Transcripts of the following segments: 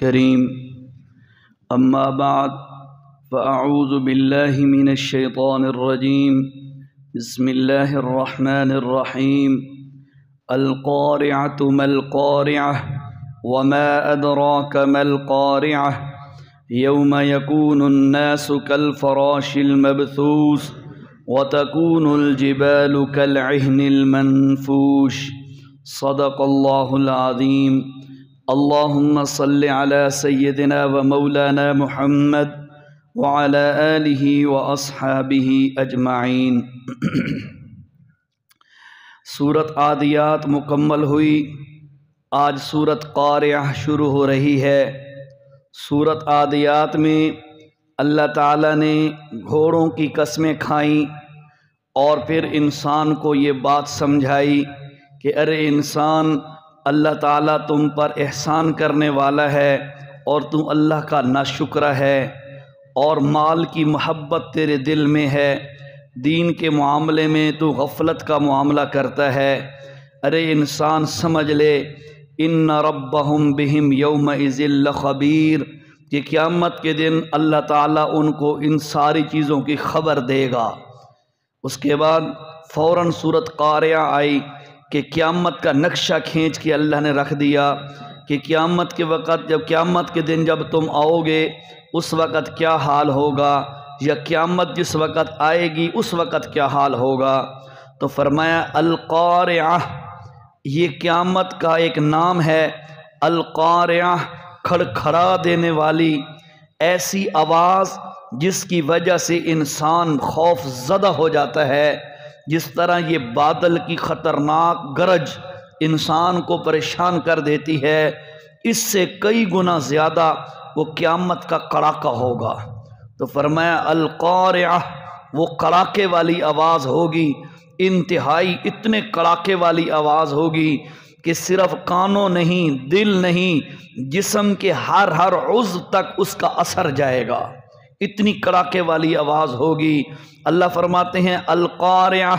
کریم اما بعد فاعوذ باللہ من الشیطان الرجیم بسم اللہ الرحمن الرحیم القارعۃ ما القارعۃ وما ادراک ما القارعۃ یوم یکون الناس کالفراش المبثوث وتکون الجبال کالعہن المنفوش صدق اللہ العظیم اللہم صل علی سیدنا و مولانا محمد وعلی آلہ و اصحابہ اجمعین۔ سورت عادیات مکمل ہوئی، آج سورت قارعہ شروع ہو رہی ہے۔ سورت عادیات میں اللہ تعالیٰ نے گھوڑوں کی قسمیں کھائیں اور پھر انسان کو یہ بات سمجھائی کہ ارے انسان، اللہ تعالیٰ تم پر احسان کرنے والا ہے اور تم اللہ کا ناشکرا ہے، اور مال کی محبت تیرے دل میں ہے، دین کے معاملے میں تو غفلت کا معاملہ کرتا ہے۔ ارے انسان سمجھ لے ان ربہم بہم یومئذ لخبیر، کہ قیامت کے دن اللہ تعالیٰ ان کو ان ساری چیزوں کی خبر دے گا۔ اس کے بعد فوراً سورت قارعہ آئی کہ قیامت کا نقشہ کھینچ کے اللہ نے رکھ دیا کہ قیامت کے وقت، جب قیامت کے دن جب تم آؤ گے اس وقت کیا حال ہوگا، یا قیامت جس وقت آئے گی اس وقت کیا حال ہوگا۔ تو فرمایا القارعہ، یہ قیامت کا ایک نام ہے۔ القارعہ، کھڑکھڑا دینے والی ایسی آواز جس کی وجہ سے انسان خوف زدہ ہو جاتا ہے، جس طرح یہ بادل کی خطرناک گرج انسان کو پریشان کر دیتی ہے، اس سے کئی گنا زیادہ وہ قیامت کا کڑاکہ ہوگا۔ تو فرمایا القارعہ، وہ کڑاکے والی آواز ہوگی، انتہائی اتنے کڑاکے والی آواز ہوگی کہ صرف کانوں نہیں، دل نہیں، جسم کے ہر عضو تک اس کا اثر جائے گا، اتنی کڑاکے والی آواز ہوگی۔ اللہ فرماتے ہیں القارعہ،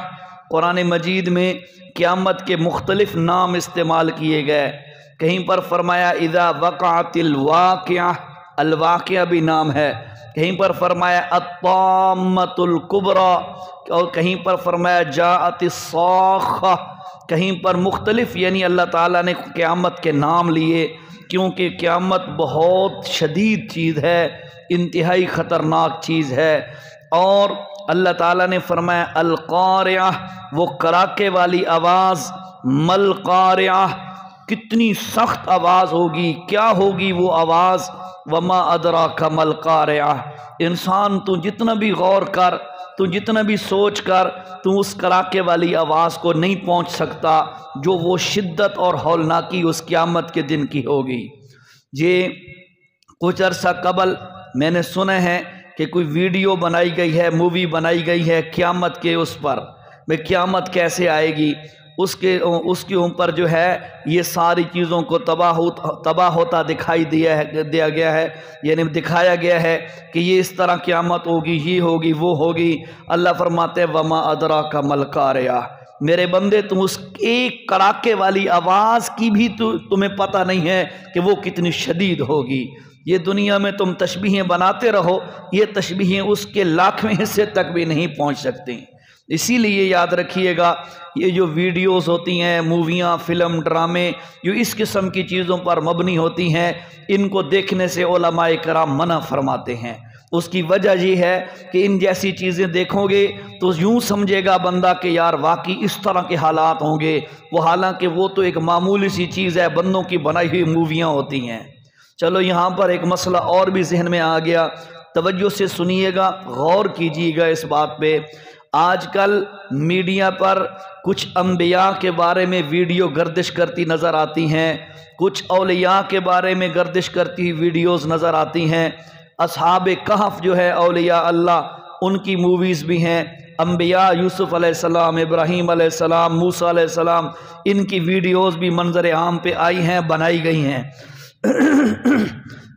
قرآن مجید میں قیامت کے مختلف نام استعمال کیے گئے۔ کہیں پر فرمایا اذا وقعت الواقعہ، الواقعہ بھی نام ہے، کہیں پر فرمایا الطامۃ الکبریٰ، اور کہیں پر فرمایا جاءت الصاخہ، کہیں پر مختلف، یعنی اللہ تعالیٰ نے قیامت کے نام لیے کیونکہ قیامت بہت شدید چیز ہے، انتہائی خطرناک چیز ہے۔ اور اللہ تعالیٰ نے فرمایا القارعہ، وہ کڑاکے والی آواز، مل قارعہ، کتنی سخت آواز ہوگی، کیا ہوگی وہ آواز، وما ادراک مل قارعہ۔ انسان تو جتنا بھی غور کر، تو جتنا بھی سوچ کر، تو اس کڑاکے والی آواز کو نہیں پہنچ سکتا جو وہ شدت اور ہولناکی اس قیامت کے دن کی ہوگی۔ یہ کچھ عرصہ قبل میں نے سنا ہے کہ کوئی ویڈیو بنائی گئی ہے، مووی بنائی گئی ہے قیامت کے اس پر، میں قیامت کیسے آئے گی، اس کے اوپر جو ہے یہ ساری چیزوں کو تباہ ہوتا دکھائی دیا گیا ہے، یعنی دکھایا گیا ہے کہ یہ اس طرح قیامت ہوگی، یہ ہوگی، وہ ہوگی۔ اللہ فرماتے ہیں وما ادراک مل قارعہ، میرے بندے تم اس ایک کڑاکے والی آواز کی بھی تمہیں پتہ نہیں ہے کہ وہ کتنی شدید ہوگی۔ یہ دنیا میں تم تشبیہیں بناتے رہو، یہ تشبیہیں اس کے لاکھویں حصے تک بھی نہیں پہنچ سکتی۔ اسی لیے یاد رکھیے گا، یہ جو ویڈیوز ہوتی ہیں، موویاں، فلم، ڈرامے، جو اس قسم کی چیزوں پر مبنی ہوتی ہیں، ان کو دیکھنے سے علماء کرام منع فرماتے ہیں۔ اس کی وجہ یہ ہے کہ ان جیسی چیزیں دیکھو گے تو یوں سمجھے گا بندہ کہ یار واقعی اس طرح کے حالات ہوں گے، وہ حالانکہ وہ تو ایک معمولی سی چیز ہے، بندوں کی بنائی ہوئی موویاں ہوتی ہیں۔ چلو یہاں پر ایک مسئلہ اور بھی ذہن میں آ گیا، توجہ سے سنیے گا، غور کیجیے گا اس بات پہ۔ آج کل میڈیا پر کچھ انبیاء کے بارے میں ویڈیو گردش کرتی نظر آتی ہیں، کچھ اولیاء کے بارے میں گردش کرتی ویڈیوز نظر آتی ہیں۔ اصحاب کہف جو ہے اولیاء اللہ، ان کی موویز بھی ہیں۔ انبیاء یوسف علیہ السلام، ابراہیم علیہ السلام، موسیٰ علیہ السلام، ان کی ویڈیوز بھی منظر عام پہ آئی ہیں، بنائی گئی ہیں۔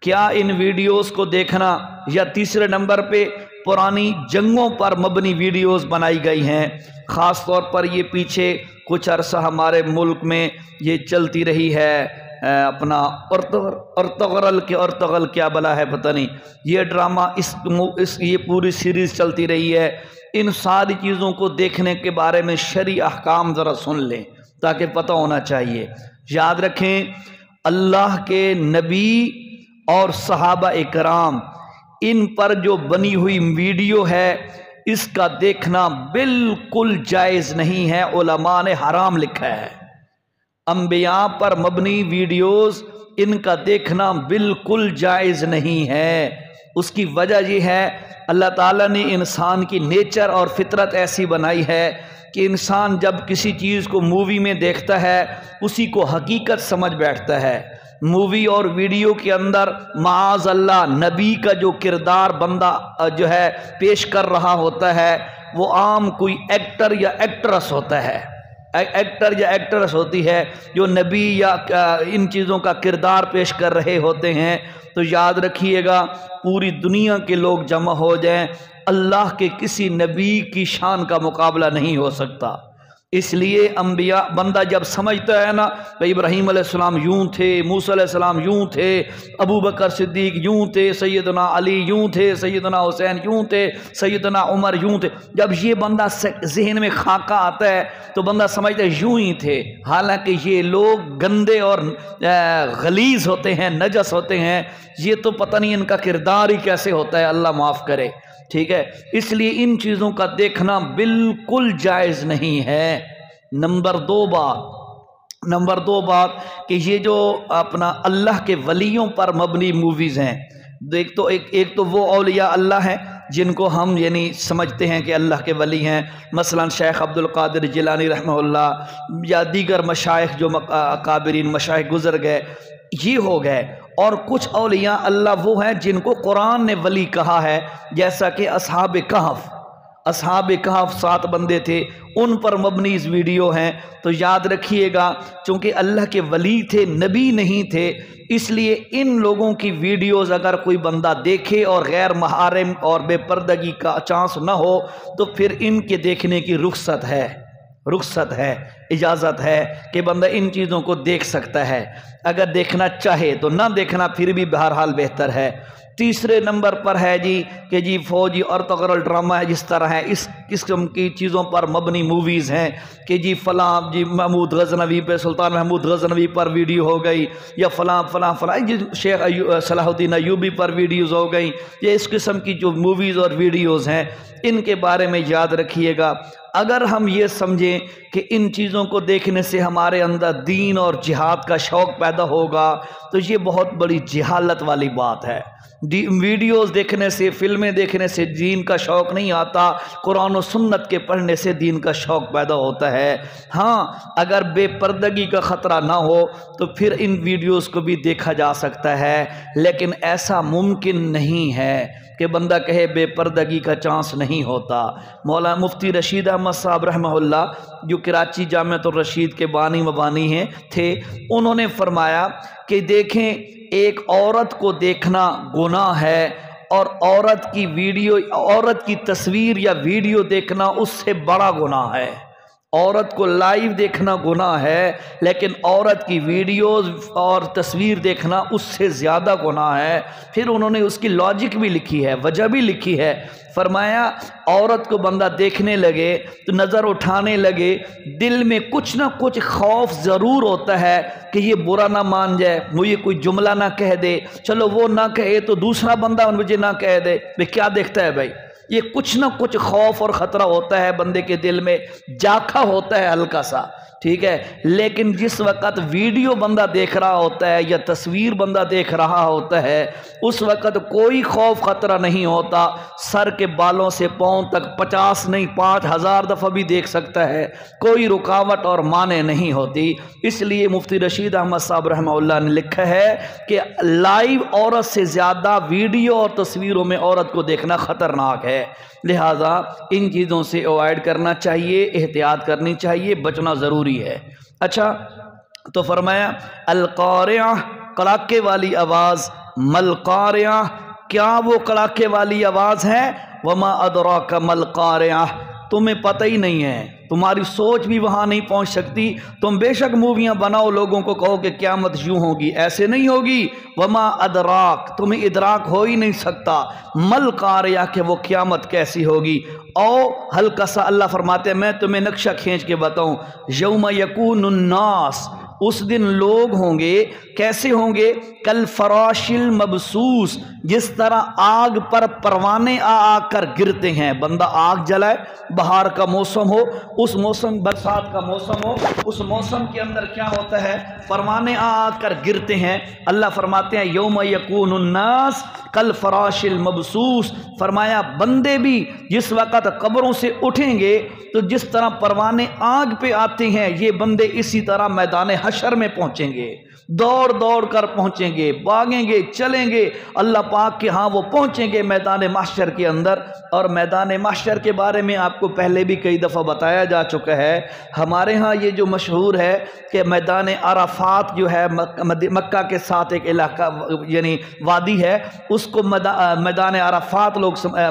کیا ان ویڈیوز کو دیکھنا، یا تیسرے نمبر پہ پرانی جنگوں پر مبنی ویڈیوز بنائی گئی ہیں۔ خاص طور پر یہ پیچھے کچھ عرصہ ہمارے ملک میں یہ چلتی رہی ہے اپنا ارطغرل کے ارطغرل کیا بلا ہے پتہ نہیں، یہ ڈرامہ یہ پوری سیریز چلتی رہی ہے۔ ان ساری چیزوں کو دیکھنے کے بارے میں شرعی احکام ذرا سن لیں تاکہ پتہ ہونا چاہیے۔ یاد رکھیں اللہ کے نبی اور صحابہ اکرام ان پر جو بنی ہوئی ویڈیو ہے اس کا دیکھنا بالکل جائز نہیں ہے، علماء نے حرام لکھا ہے۔ انبیاء پر مبنی ویڈیوز ان کا دیکھنا بالکل جائز نہیں ہے۔ اس کی وجہ یہ ہے اللہ تعالیٰ نے انسان کی نیچر اور فطرت ایسی بنائی ہے کہ انسان جب کسی چیز کو مووی میں دیکھتا ہے اسی کو حقیقت سمجھ بیٹھتا ہے۔ مووی اور ویڈیو کے اندر معاذ اللہ نبی کا جو کردار بندہ جو ہے پیش کر رہا ہوتا ہے وہ عام کوئی ایکٹر یا ایکٹریس ہوتا ہے، ایکٹر یا ایکٹریس ہوتی ہے جو نبی یا ان چیزوں کا کردار پیش کر رہے ہوتے ہیں۔ تو یاد رکھیے گا پوری دنیا کے لوگ جمع ہو جائیں اللہ کے کسی نبی کی شان کا مقابلہ نہیں ہو سکتا۔ اس لیے انبیاء بندہ جب سمجھتا ہے نا کہ ابراہیم علیہ السلام یوں تھے، موسیٰ علیہ السلام یوں تھے، ابو بکر صدیق یوں تھے، سیدنا علی یوں تھے، سیدنا حسین یوں تھے، سیدنا عمر یوں تھے، جب یہ بندہ ذہن میں خاکہ آتا ہے تو بندہ سمجھتا ہے یوں ہی تھے، حالانکہ یہ لوگ گندے اور غلیظ ہوتے ہیں، نجس ہوتے ہیں، یہ تو پتہ نہیں ان کا کردار ہی کیسے ہوتا ہے، اللہ معاف کرے، ٹھیک ہے۔ اس لیے ان چیزوں کا دیکھنا بالکل جائز نہیں ہے۔ نمبر دو بات کہ یہ جو اپنا اللہ کے ولیوں پر مبنی موویز ہیں، ایک تو وہ اولیاء اللہ ہیں جن کو ہم یعنی سمجھتے ہیں کہ اللہ کے ولی ہیں، مثلا شیخ عبد القادر جیلانی رحمہ اللہ یا دیگر مشائخ جو اکابرین مشائخ گزر گئے یہ ہو گئے، اور کچھ اولیاء اللہ وہ ہیں جن کو قرآن نے ولی کہا ہے، جیسا کہ اصحاب کہف 7 بندے تھے، ان پر مبنی ویڈیو ہیں۔ تو یاد رکھیے گا چونکہ اللہ کے ولی تھے، نبی نہیں تھے، اس لیے ان لوگوں کی ویڈیوز اگر کوئی بندہ دیکھے اور غیر محارم اور بے پردگی کا چانس نہ ہو تو پھر ان کے دیکھنے کی رخصت ہے، اجازت ہے کہ بندہ ان چیزوں کو دیکھ سکتا ہے، اگر دیکھنا چاہے تو، نہ دیکھنا پھر بھی بہرحال بہتر ہے۔ تیسرے نمبر پر ہے کہ فوجی اور ارطغرل ڈرامہ ہے، جس طرح ہے اس قسم کی چیزوں پر مبنی موویز ہیں کہ فلاں محمود غزنوی پہ، سلطان محمود غزنوی پر ویڈیو ہو گئی، یا فلاں شیخ صلاح الدین ایوبی پر ویڈیوز ہو گئیں، یا اس قسم کی جو موویز اور ویڈیوز ہیں ان کے بارے میں یاد رکھیے گا اگر ہم یہ سمجھیں کہ ان چیزوں کو دیکھنے سے ہمارے اندر دین اور جہاد کا شوق پیدا ہوگا تو یہ بہت بڑی جہالت والی بات ہے۔ ویڈیوز دیکھنے سے، فلمیں دیکھنے سے دین کا شوق نہیں آتا، قرآن و سنت کے پڑھنے سے دین کا شوق پیدا ہوتا ہے۔ ہاں اگر بے پردگی کا خطرہ نہ ہو تو پھر ان ویڈیوز کو بھی دیکھا جا سکتا ہے، لیکن ایسا ممکن نہیں ہے کہ بندہ کہے بے پردگی کا چانس نہیں ہوتا۔ مولانا مفتی رشید احمد صاحب رحمہ اللہ جو کراچی جامعۃ الرشید کے بانی مبانی تھے، انہوں نے فرمایا کہ دیکھیں ایک عورت کو دیکھنا گناہ ہے اور عورت کی تصویر یا ویڈیو دیکھنا اس سے بڑا گناہ ہے۔ عورت کو لائیو دیکھنا گناہ ہے لیکن عورت کی ویڈیوز اور تصویر دیکھنا اس سے زیادہ گناہ ہے۔ پھر انہوں نے اس کی لاجک بھی لکھی ہے، وجہ بھی لکھی ہے، فرمایا عورت کو بندہ دیکھنے لگے تو نظر اٹھانے لگے، دل میں کچھ نہ کچھ خوف ضرور ہوتا ہے کہ یہ برا نہ مان جائے، وہ یہ کوئی جملہ نہ کہہ دے، چلو وہ نہ کہے تو دوسرا بندہ مجھے نہ کہہ دے، بھئی کیا دیکھتا ہے بھائی، یہ کچھ نہ کچھ خوف اور خطرہ ہوتا ہے بندے کے دل میں، جاکھا ہوتا ہے ہلکا سا، ٹھیک ہے۔ لیکن جس وقت ویڈیو بندہ دیکھ رہا ہوتا ہے یا تصویر بندہ دیکھ رہا ہوتا ہے اس وقت کوئی خوف خطرہ نہیں ہوتا، سر کے بالوں سے پاؤں تک 50 نہیں 5000 دفعہ بھی دیکھ سکتا ہے، کوئی رکاوٹ اور مانع نہیں ہوتی۔ اس لیے مفتی رشید احمد صاحب رحمہ اللہ نے لکھا ہے کہ لائیو عورت سے زیادہ ویڈیو اور تصویروں میں عورت کو دیکھنا خطرناک ہے، لہذا ان چیزوں سے اوائڈ کرنا چاہیے، احتیاط کرنی چاہیے، بچنا ضروری ہے۔ اچھا تو فرمایا القارعہ، کڑاکے والی آواز، ملقارعہ، کیا وہ کڑاکے والی آواز ہے؟ وما ادراک ملقارعہ، تمہیں پتہ ہی نہیں ہے، تمہاری سوچ بھی وہاں نہیں پہنچ سکتی۔ تم بے شک موویاں بناؤ، لوگوں کو کہو کہ قیامت یوں ہوگی، ایسے نہیں ہوگی۔ وما ادراک، تمہیں ادراک ہو ہی نہیں سکتا مل قاریہ کہ وہ قیامت کیسی ہوگی۔ او ہلکا سا اللہ فرماتے ہیں میں تمہیں نقشہ کھینچ کے بتاؤں، یوم یکون الناس، اس دن لوگ ہوں گے، کیسے ہوں گے؟ کل فراش المبسوس، جس طرح آگ پر پروانے آ کر گرتے ہیں۔ بندہ آگ جلائے، بہار کا موسم ہو، اس موسم برسات کا موسم ہو، اس موسم کے اندر کیا ہوتا ہے؟ پروانے آ کر گرتے ہیں۔ اللہ فرماتے ہیں یوم یکون الناس کل فراش المبسوس، فرمایا بندے بھی جس وقت قبروں سے اٹھیں گے تو جس طرح پروانے آگ پہ آتے ہیں، یہ بندے اسی طرح میدان حشر میں پہنچیں گے، دوڑ دوڑ کر پہنچیں گے، بھاگیں گے، چلیں گے اللہ پاک کے ہاں، وہ پہنچیں گے میدان محشر کے اندر۔ اور میدان محشر کے بارے میں آپ کو پہلے بھی کئی دفعہ بتایا جا چکا ہے۔ ہمارے ہاں یہ جو مشہور ہے کہ میدان عرفات جو ہے مکہ کے ساتھ ایک علاقہ یعنی وادی ہے، اس کو میدان عرفات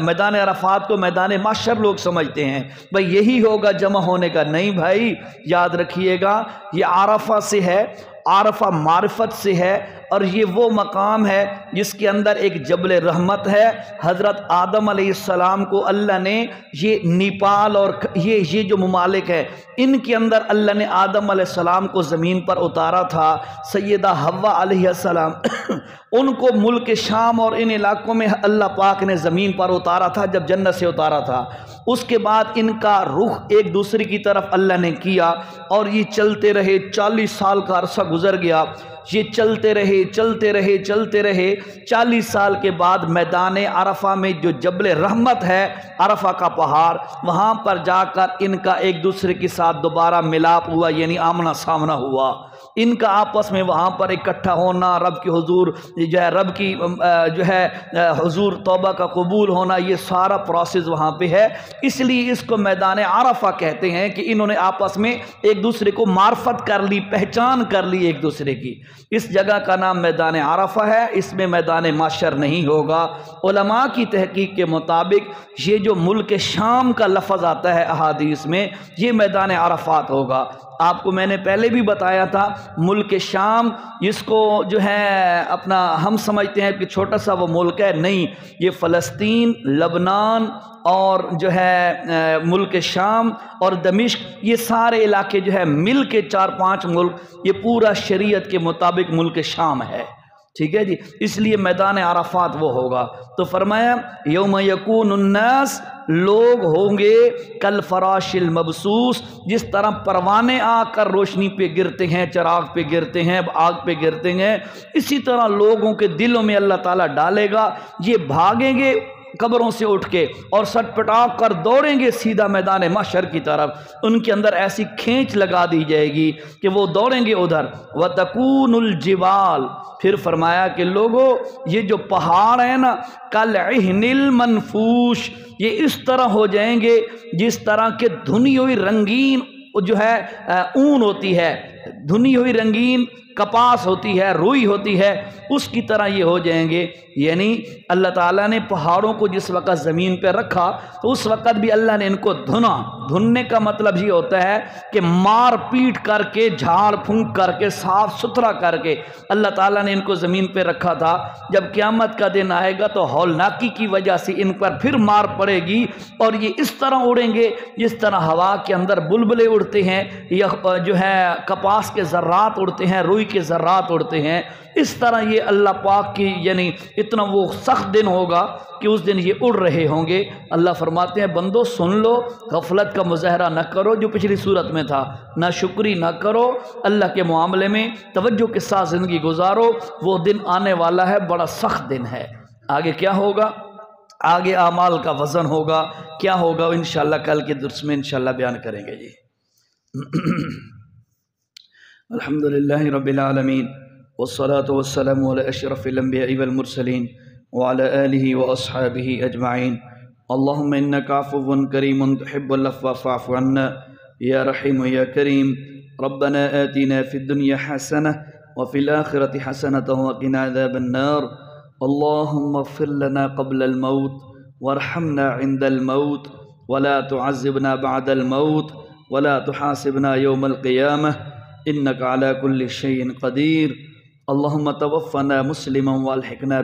میدان عرفات کو میدان محشر لوگ سمجھتے ہیں۔ بھئی یہی ہوگا جمع ہونے کا؟ نہیں بھائی، یاد رکھیے گا یہ عرفہ سے ہے، عرفہ معرفت سے ہے، اور یہ وہ مقام ہے جس کے اندر ایک جبل رحمت ہے۔ حضرت آدم علیہ السلام کو اللہ نے یہ نیپال اور یہ جو ممالک ہے ان کے اندر اللہ نے آدم علیہ السلام کو زمین پر اتارا تھا۔ سیدہ حوا علیہ السلام ان کو ملک شام اور ان علاقوں میں اللہ پاک نے زمین پر اتارا تھا جب جنت سے اتارا تھا۔ اس کے بعد ان کا رخ ایک دوسرے کی طرف اللہ نے کیا اور یہ چلتے رہے، 40 سال کا عرصہ گزر گیا، یہ چلتے رہے 40 سال کے بعد میدان عرفہ میں جو جبل رحمت ہے، عرفہ کا پہاڑ، وہاں پر جا کر ان کا ایک دوسرے کے ساتھ دوبارہ ملاپ ہوا، یعنی آمنا سامنا ہوا۔ ان کا آپس میں وہاں پر اکٹھا ہونا، رب کی حضور جو ہے رب کی جو ہے حضور توبہ کا قبول ہونا، یہ سارا پروسیس وہاں پہ ہے۔ اس لیے اس کو میدان عرفہ کہتے ہیں کہ انہوں نے آپس میں ایک دوسرے کو معرفت کر لی، پہچان کر لی ایک دوسرے کی۔ اس جگہ کا نام میدان عرفہ ہے، اس میں میدان محشر نہیں ہوگا۔ علماء کی تحقیق کے مطابق یہ جو ملک شام کا لفظ آتا ہے احادیث میں، یہ میدان عرفات ہوگا۔ آپ کو میں نے پہلے بھی بتایا تھا ملک شام جس کو جو ہے اپنا ہم سمجھتے ہیں کہ چھوٹا سا وہ ملک ہے، نہیں، یہ فلسطین، لبنان اور جو ہے ملک شام اور دمشق، یہ سارے علاقے جو ہے مل کے 4-5 ملک، یہ پورا شریعت کے مطابق ملک شام ہے، ٹھیک ہے جی۔ اس لیے میدان عرفات وہ ہوگا۔ تو فرمایا یوم یکون الناس، لوگ ہوں گے کل فراش المبسوس، جس طرح پروانے آ کر روشنی پہ گرتے ہیں، چراغ پہ گرتے ہیں، آگ پہ گرتے ہیں، اسی طرح لوگوں کے دلوں میں اللہ تعالیٰ ڈالے گا۔ یہ بھاگیں گے قبروں سے اٹھ کے اور سٹ پٹا کر دوڑیں گے سیدھا میدان محشر کی طرف۔ ان کے اندر ایسی کھینچ لگا دی جائے گی کہ وہ دوڑیں گے ادھر۔ وَتَكُونُ الْجِبَالُ، پھر فرمایا کہ لوگوں یہ جو پہاڑ ہیں نا، كَالْعِهْنِ الْمَنْفُوشِ، یہ اس طرح ہو جائیں گے جس طرح کہ دھنی ہوئی رنگین جو ہے اون ہوتی ہے، دھنی ہوئی رنگین کپاس ہوتی ہے، روئی ہوتی ہے، اس کی طرح یہ ہو جائیں گے۔ یعنی اللہ تعالیٰ نے پہاڑوں کو جس وقت زمین پہ رکھا تو اس وقت بھی اللہ نے ان کو دھنا۔ دھننے کا مطلب یہ ہوتا ہے کہ مار پیٹ کر کے، جھاڑ پھونک کر کے، صاف ستھرا کر کے اللہ تعالیٰ نے ان کو زمین پہ رکھا تھا۔ جب قیامت کا دن آئے گا تو ہولناکی کی وجہ سے ان پر پھر مار پڑے گی اور یہ اس طرح اڑیں گے جس طرح ہوا کے اندر بلبلے اڑتے ہیں یا جو ہے کپاس کے ذرات اڑتے ہیں، روئی کے ذرات اڑتے ہیں، اس طرح یہ اللہ پاک کی یعنی اتنا وہ سخت دن ہوگا کہ اس دن یہ اڑ رہے ہوں گے۔ اللہ فرماتے ہیں بندو سن لو، غفلت کا مظاہرہ نہ کرو جو پچھلی صورت میں تھا، نہ شکری نہ کرو، اللہ کے معاملے میں توجہ کے ساتھ زندگی گزارو۔ وہ دن آنے والا ہے، بڑا سخت دن ہے۔ آگے کیا ہوگا؟ آگے اعمال کا وزن ہوگا، کیا ہوگا انشاءاللہ کل کے درس میں انشاءاللہ بیان کریں گے جی۔ الحمدللہ رب العالمین والصلاة والسلام على اشرف الانبیاء والمرسلین وعلى آلہ واصحابہ اجمعین۔ اللہم انک عفو کریم تحب العفو فاعف عنا یا رحیم یا کریم۔ ربنا آتنا فی الدنیا حسنہ وفی الآخرة حسنة وقنا عذاب النار۔ اللہم اغفر لنا قبل الموت وارحمنا عند الموت ولا تعذبنا بعد الموت ولا تحاسبنا يوم القيامة إنك على كل شيء قدير اللهم توفنا مسلما والحقنا